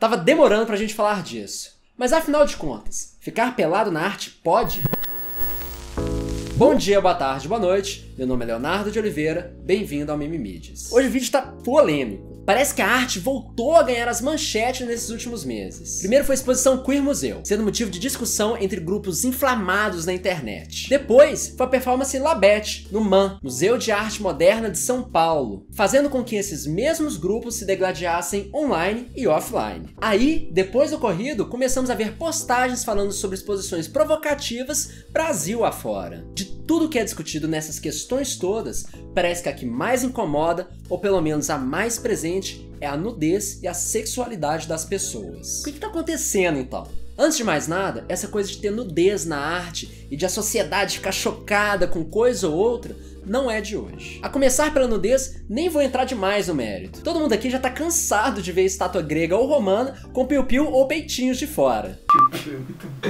Tava demorando pra gente falar disso. Mas afinal de contas, ficar pelado na arte pode? Bom dia, boa tarde, boa noite. Meu nome é Leonardo de Oliveira, bem-vindo ao Mimimídias. Hoje o vídeo tá polêmico. Parece que a arte voltou a ganhar as manchetes nesses últimos meses. Primeiro foi a exposição Queer Museu, sendo motivo de discussão entre grupos inflamados na internet. Depois foi a performance Labete, no MAM, Museu de Arte Moderna de São Paulo, fazendo com que esses mesmos grupos se degladiassem online e offline. Aí, depois do ocorrido, começamos a ver postagens falando sobre exposições provocativas Brasil afora. De tudo que é discutido nessas questões todas, parece que a que mais incomoda, ou pelo menos a mais presente, é a nudez e a sexualidade das pessoas. O que está acontecendo então? Antes de mais nada, essa coisa de ter nudez na arte e de a sociedade ficar chocada com coisa ou outra não é de hoje. A começar pela nudez, nem vou entrar demais no mérito. Todo mundo aqui já tá cansado de ver estátua grega ou romana com piu-piu ou peitinhos de fora. Piu-piu é muito bom,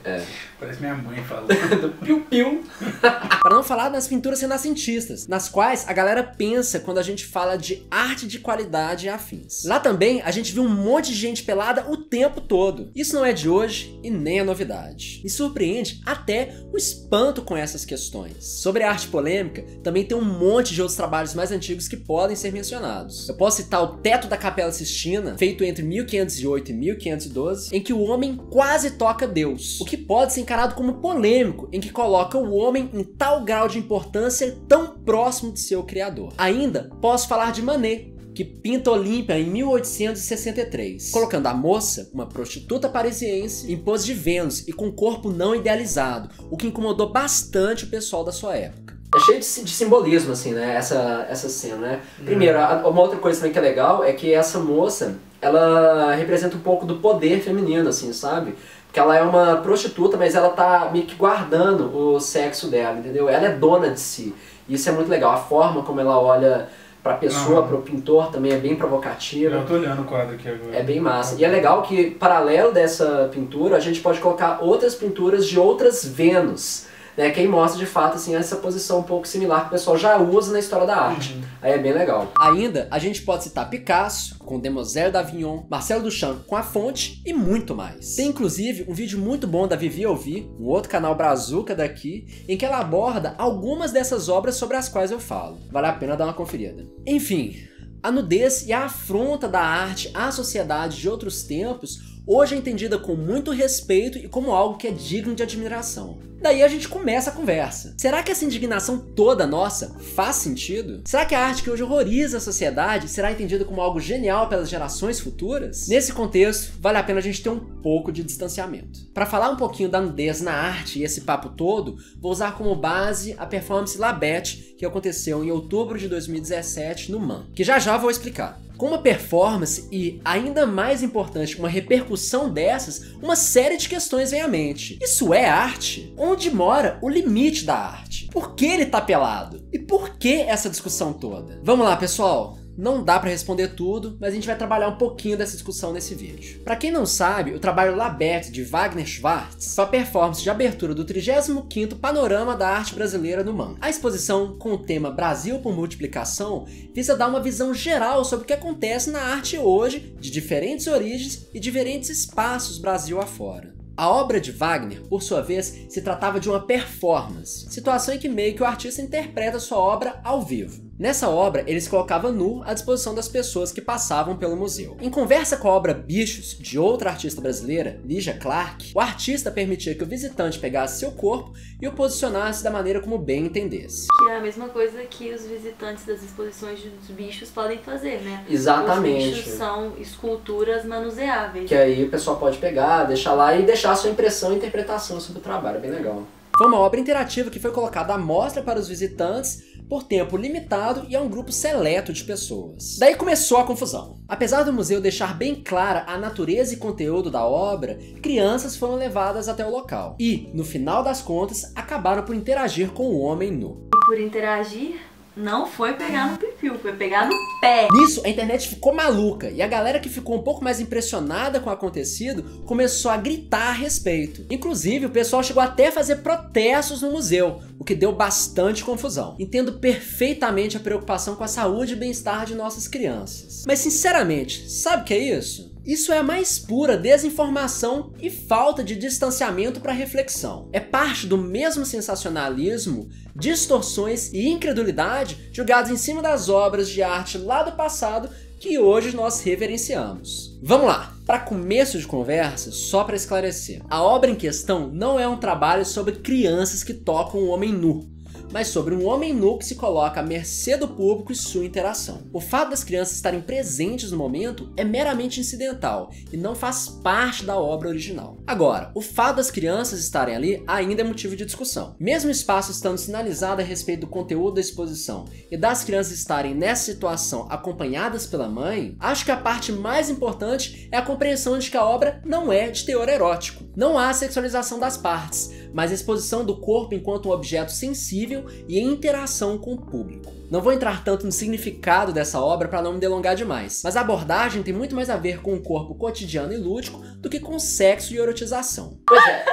né? Parece minha mãe falando. Piu-piu. Para não falar das pinturas renascentistas, nas quais a galera pensa quando a gente fala de arte de qualidade e afins. Lá também a gente viu um monte de gente pelada o tempo todo. Isso não é de hoje e nem é novidade. Me surpreende até o espanto com essas questões. Sobre a arte polêmica, também tem um monte de outros trabalhos mais antigos que podem ser mencionados. Eu posso citar o Teto da Capela Sistina, feito entre 1508 e 1512, em que o homem quase toca Deus, o que pode ser encarado como polêmico, em que coloca o homem em tal grau de importância tão próximo de seu criador. Ainda posso falar de Manet, que pinta Olímpia em 1863, colocando a moça, uma prostituta parisiense, em pose de Vênus e com corpo não idealizado, o que incomodou bastante o pessoal da sua época. É cheio de simbolismo, assim, né, essa cena, né? Primeiro, uma outra coisa também que é legal é que essa moça, ela representa um pouco do poder feminino, assim, sabe? Porque ela é uma prostituta, mas ela tá meio que guardando o sexo dela, entendeu? Ela é dona de si. E isso é muito legal. A forma como ela olha pra pessoa, pro pintor, também é bem provocativa. Eu tô olhando o quadro aqui agora. É bem massa. E é legal que, paralelo dessa pintura, a gente pode colocar outras pinturas de outras Vênus, né, que aí mostra de fato assim, essa posição um pouco similar que o pessoal já usa na história da arte. Aí é bem legal. Ainda a gente pode citar Picasso com Demoiselle d'Avignon, Marcel Duchamp com A Fonte e muito mais. Tem inclusive um vídeo muito bom da Vivi Ouvi, um outro canal brazuca daqui, em que ela aborda algumas dessas obras sobre as quais eu falo. Vale a pena dar uma conferida. Enfim, a nudez e a afronta da arte à sociedade de outros tempos hoje é entendida com muito respeito e como algo que é digno de admiração. Daí a gente começa a conversa. Será que essa indignação toda nossa faz sentido? Será que a arte que hoje horroriza a sociedade será entendida como algo genial pelas gerações futuras? Nesse contexto, vale a pena a gente ter um pouco de distanciamento. Para falar um pouquinho da nudez na arte e esse papo todo, vou usar como base a performance Labete, que aconteceu em outubro de 2017 no MAM, que já vou explicar. Com uma performance e, ainda mais importante, uma repercussão dessas, uma série de questões vem à mente. Isso é arte? Onde mora o limite da arte? Por que ele tá pelado? E por que essa discussão toda? Vamos lá, pessoal! Não dá pra responder tudo, mas a gente vai trabalhar um pouquinho dessa discussão nesse vídeo. Pra quem não sabe, o trabalho Labete de Wagner Schwartz foi a performance de abertura do 35º Panorama da Arte Brasileira no MAM. A exposição, com o tema Brasil por Multiplicação, visa dar uma visão geral sobre o que acontece na arte hoje, de diferentes origens e diferentes espaços Brasil afora. A obra de Wagner, por sua vez, se tratava de uma performance, situação em que meio que o artista interpreta sua obra ao vivo. Nessa obra, ele se colocava nu à disposição das pessoas que passavam pelo museu. Em conversa com a obra Bichos, de outra artista brasileira, Lígia Clark, o artista permitia que o visitante pegasse seu corpo e o posicionasse da maneira como bem entendesse. Que é a mesma coisa que os visitantes das exposições dos bichos podem fazer, né? Exatamente. Os bichos são esculturas manuseáveis. Que aí o pessoal pode pegar, deixar lá e deixar a sua impressão e interpretação sobre o trabalho, é bem legal. Foi uma obra interativa que foi colocada à mostra para os visitantes por tempo limitado e a um grupo seleto de pessoas. Daí começou a confusão. Apesar do museu deixar bem clara a natureza e conteúdo da obra, crianças foram levadas até o local e, no final das contas, acabaram por interagir com o homem nu. E por interagir, não foi pegar no pipiu, foi pegar no pé. Nisso, a internet ficou maluca e a galera que ficou um pouco mais impressionada com o acontecido começou a gritar a respeito. Inclusive, o pessoal chegou até a fazer protestos no museu, o que deu bastante confusão. Entendo perfeitamente a preocupação com a saúde e bem-estar de nossas crianças. Mas, sinceramente, sabe o que é isso? Isso é a mais pura desinformação e falta de distanciamento para reflexão. É parte do mesmo sensacionalismo, distorções e incredulidade jogados em cima das obras de arte lá do passado que hoje nós reverenciamos. Vamos lá! Para começo de conversa, só para esclarecer, a obra em questão não é um trabalho sobre crianças que tocam um homem nu, mas sobre um homem nu que se coloca à mercê do público e sua interação. O fato das crianças estarem presentes no momento é meramente incidental e não faz parte da obra original. Agora, o fato das crianças estarem ali ainda é motivo de discussão. Mesmo o espaço estando sinalizado a respeito do conteúdo da exposição e das crianças estarem nessa situação acompanhadas pela mãe, acho que a parte mais importante é a compreensão de que a obra não é de teor erótico. Não há sexualização das partes, mas a exposição do corpo enquanto um objeto sensível e em interação com o público. Não vou entrar tanto no significado dessa obra para não me delongar demais, mas a abordagem tem muito mais a ver com o corpo cotidiano e lúdico do que com sexo e erotização. Pois é,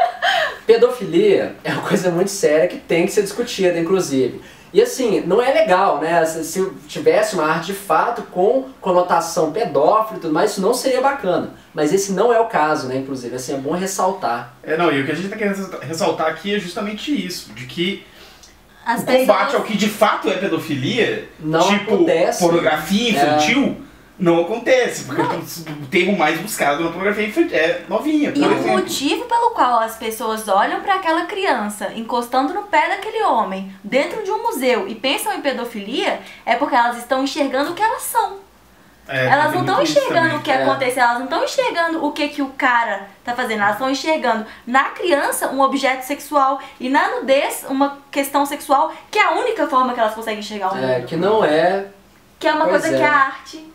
pedofilia é uma coisa muito séria que tem que ser discutida, inclusive. E assim, não é legal, né? Se tivesse uma arte de fato com conotação pedófila e tudo mais, isso não seria bacana. Mas esse não é o caso, né? Inclusive, assim, é bom ressaltar. Não, e o que a gente tá querendo ressaltar aqui é justamente isso, de que As o combate pessoas- ao que de fato é pedofilia, Não tipo acontece. pornografia infantil, não acontece, porque o termo mais buscado na pornografia infantil é novinha, por E o exemplo. motivo pelo qual as pessoas olham para aquela criança encostando no pé daquele homem dentro de um museu e pensam em pedofilia é porque elas estão enxergando o que elas são. Elas não estão enxergando o que aconteceu, elas não estão enxergando o que o cara tá fazendo, elas estão enxergando na criança um objeto sexual e na nudez uma questão sexual, que é a única forma que elas conseguem enxergar o mundo. Que não é... Que é uma Pois coisa é. que a arte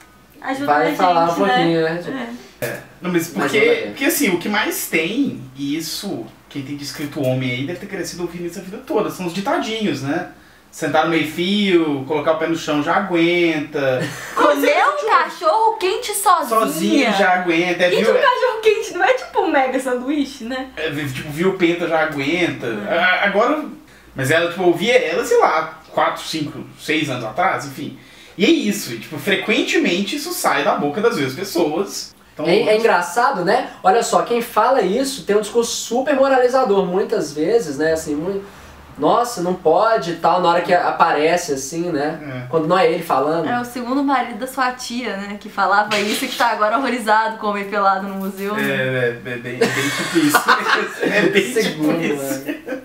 ajuda a Vai gente, falar um né? pouquinho, né? Não, mas porque assim, o que mais tem, e isso, quem tem descrito homem aí deve ter crescido ouvindo isso a vida toda, são os ditadinhos, né? Sentar no meio fio, colocar o pé no chão já aguenta. Comer um cachorro quente Sozinho já aguenta. E um cachorro quente não é tipo um mega sanduíche, né? Tipo, viu o penta já aguenta. Agora. Mas ela, tipo, eu ouvia ela, sei lá, 4, 5, 6 anos atrás, enfim. E é isso, e, tipo, frequentemente isso sai da boca das mesmas pessoas. Então, É engraçado, né? Olha só, quem fala isso tem um discurso super moralizador, muitas vezes, né? Assim, nossa, não pode e tal, na hora que aparece, assim, né? Quando não é ele falando. É o segundo marido da sua tia, né? Que falava isso e que tá agora horrorizado com o homem pelado no museu. É bem tipo isso. É bem Segundo, tipo isso. né?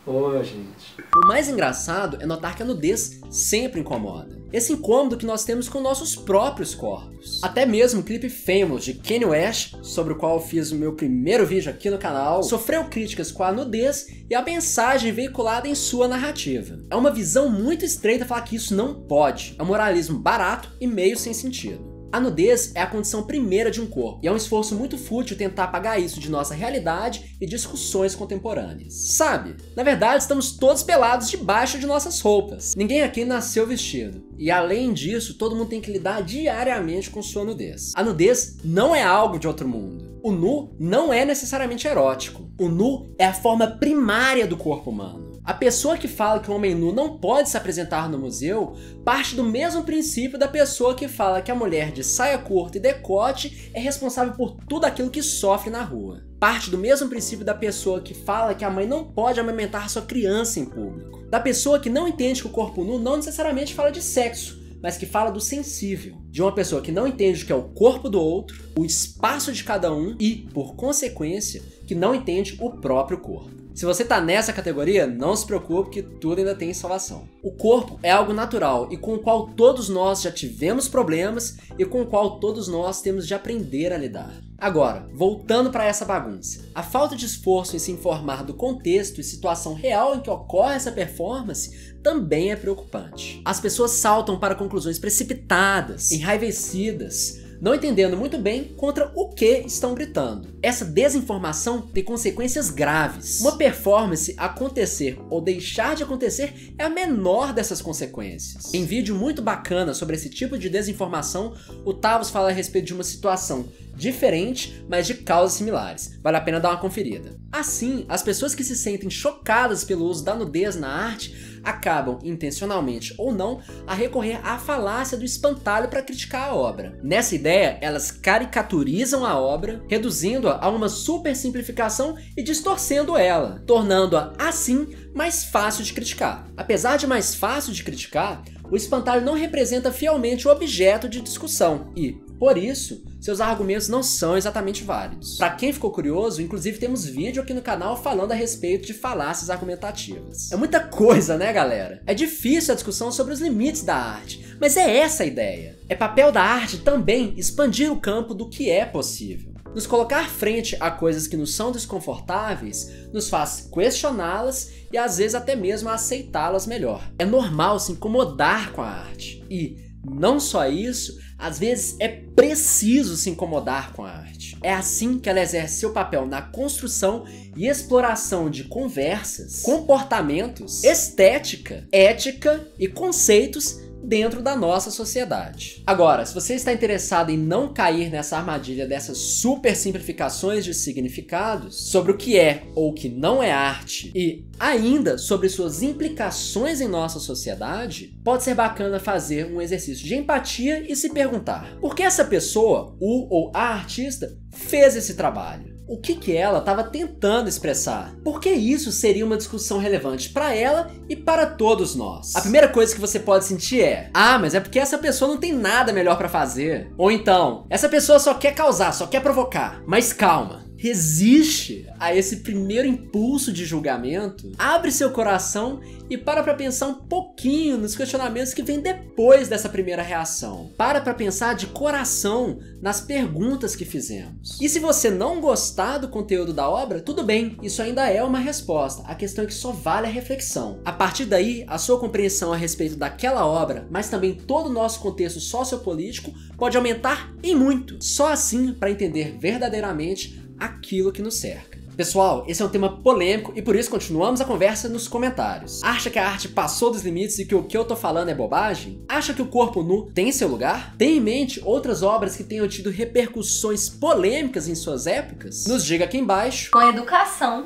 Pô, gente. O mais engraçado é notar que a nudez sempre incomoda. Esse incômodo que nós temos com nossos próprios corpos. Até mesmo o clipe Famous de Kanye West, sobre o qual eu fiz o meu primeiro vídeo aqui no canal, sofreu críticas com a nudez e a mensagem veiculada em sua narrativa. É uma visão muito estreita falar que isso não pode. É um moralismo barato e meio sem sentido. A nudez é a condição primeira de um corpo, e é um esforço muito fútil tentar apagar isso de nossa realidade e discussões contemporâneas. Sabe? Na verdade, estamos todos pelados debaixo de nossas roupas. Ninguém aqui nasceu vestido. E além disso, todo mundo tem que lidar diariamente com sua nudez. A nudez não é algo de outro mundo. O nu não é necessariamente erótico. O nu é a forma primária do corpo humano. A pessoa que fala que o homem nu não pode se apresentar no museu parte do mesmo princípio da pessoa que fala que a mulher de saia curta e decote é responsável por tudo aquilo que sofre na rua. Parte do mesmo princípio da pessoa que fala que a mãe não pode amamentar sua criança em público. Da pessoa que não entende que o corpo nu não necessariamente fala de sexo, mas que fala do sensível. De uma pessoa que não entende o que é o corpo do outro, o espaço de cada um e, por consequência, que não entende o próprio corpo. Se você tá nessa categoria, não se preocupe que tudo ainda tem salvação. O corpo é algo natural e com o qual todos nós já tivemos problemas e com o qual todos nós temos de aprender a lidar. Agora, voltando para essa bagunça. A falta de esforço em se informar do contexto e situação real em que ocorre essa performance também é preocupante. As pessoas saltam para conclusões precipitadas, enraivecidas, não entendendo muito bem contra o que estão gritando. Essa desinformação tem consequências graves. Uma performance acontecer ou deixar de acontecer é a menor dessas consequências. Em vídeo muito bacana sobre esse tipo de desinformação, o Tavos fala a respeito de uma situação diferente, mas de causas similares. Vale a pena dar uma conferida. Assim, as pessoas que se sentem chocadas pelo uso da nudez na arte acabam, intencionalmente ou não, a recorrer à falácia do espantalho para criticar a obra. Nessa ideia, elas caricaturizam a obra, reduzindo-a a uma super simplificação e distorcendo ela, tornando-a, assim, mais fácil de criticar. Apesar de mais fácil de criticar, o espantalho não representa fielmente o objeto de discussão e, por isso, seus argumentos não são exatamente válidos. Para quem ficou curioso, inclusive temos vídeo aqui no canal falando a respeito de falácias argumentativas. É muita coisa, né, galera? É difícil a discussão sobre os limites da arte, mas é essa a ideia. É papel da arte também expandir o campo do que é possível. Nos colocar frente a coisas que nos são desconfortáveis nos faz questioná-las e às vezes até mesmo aceitá-las melhor. É normal se incomodar com a arte. E, não só isso, às vezes é preciso se incomodar com a arte. É assim que ela exerce seu papel na construção e exploração de conversas, comportamentos, estética, ética e conceitos dentro da nossa sociedade. Agora, se você está interessado em não cair nessa armadilha dessas super simplificações de significados sobre o que é ou o que não é arte e ainda sobre suas implicações em nossa sociedade, pode ser bacana fazer um exercício de empatia e se perguntar: por que essa pessoa, o ou a artista, fez esse trabalho? O que ela estava tentando expressar? Por que isso seria uma discussão relevante para ela e para todos nós? A primeira coisa que você pode sentir é: ah, mas é porque essa pessoa não tem nada melhor para fazer. Ou então, essa pessoa só quer causar, só quer provocar. Mas calma. Resiste a esse primeiro impulso de julgamento, abre seu coração e para pensar um pouquinho nos questionamentos que vêm depois dessa primeira reação. Para pensar de coração nas perguntas que fizemos. E se você não gostar do conteúdo da obra, tudo bem, isso ainda é uma resposta. A questão é que só vale a reflexão. A partir daí, a sua compreensão a respeito daquela obra, mas também todo o nosso contexto sociopolítico, pode aumentar e muito. Só assim para entender verdadeiramente aquilo que nos cerca. Pessoal, esse é um tema polêmico e por isso continuamos a conversa nos comentários. Acha que a arte passou dos limites e que o que eu tô falando é bobagem? Acha que o corpo nu tem seu lugar? Tem em mente outras obras que tenham tido repercussões polêmicas em suas épocas? Nos diga aqui embaixo. Com educação.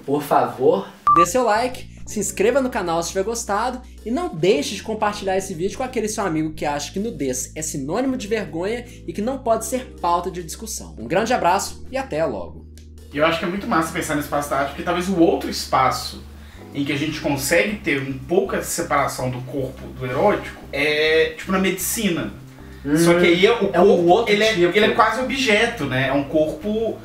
Por favor, dê seu like, se inscreva no canal se tiver gostado e não deixe de compartilhar esse vídeo com aquele seu amigo que acha que nudez é sinônimo de vergonha e que não pode ser pauta de discussão. Um grande abraço e até logo. E eu acho que é muito massa pensar no espaço da arte, porque talvez o outro espaço em que a gente consegue ter um pouco essa separação do corpo do erótico é tipo na medicina. Só que aí o corpo, ele é quase objeto, né? É um corpo...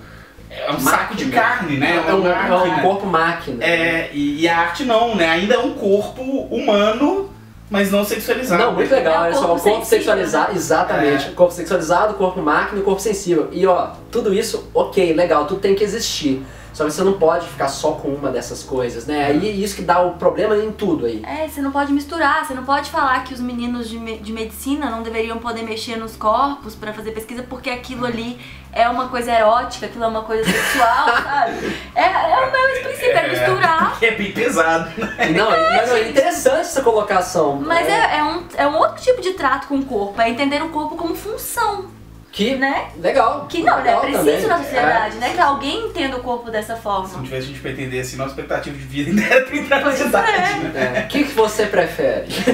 É um saco de carne, né? É um corpo máquina. E a arte não, né? Ainda é um corpo humano, mas não sexualizado. Não, muito legal. É só o corpo sexualizado, exatamente. Corpo sexualizado, corpo máquina e corpo sensível. E ó, tudo isso, ok, legal, tudo tem que existir. Só que você não pode ficar só com uma dessas coisas, né? Aí isso que dá o problema em tudo aí. Você não pode misturar, você não pode falar que os meninos de medicina não deveriam poder mexer nos corpos pra fazer pesquisa porque aquilo ali é uma coisa erótica, aquilo é uma coisa sexual, sabe? É o mesmo princípio, é misturar. É bem pesado, né? Não, é interessante essa colocação. Mas é um outro tipo de trato com o corpo, é entender o corpo como função. Que, né? Legal. Que não, legal é preciso também. na sociedade, né? Que alguém entenda o corpo dessa forma. Se não tivesse a gente pra entender assim, nossa expectativa de vida ainda era 30 anos de idade, né? O que você prefere?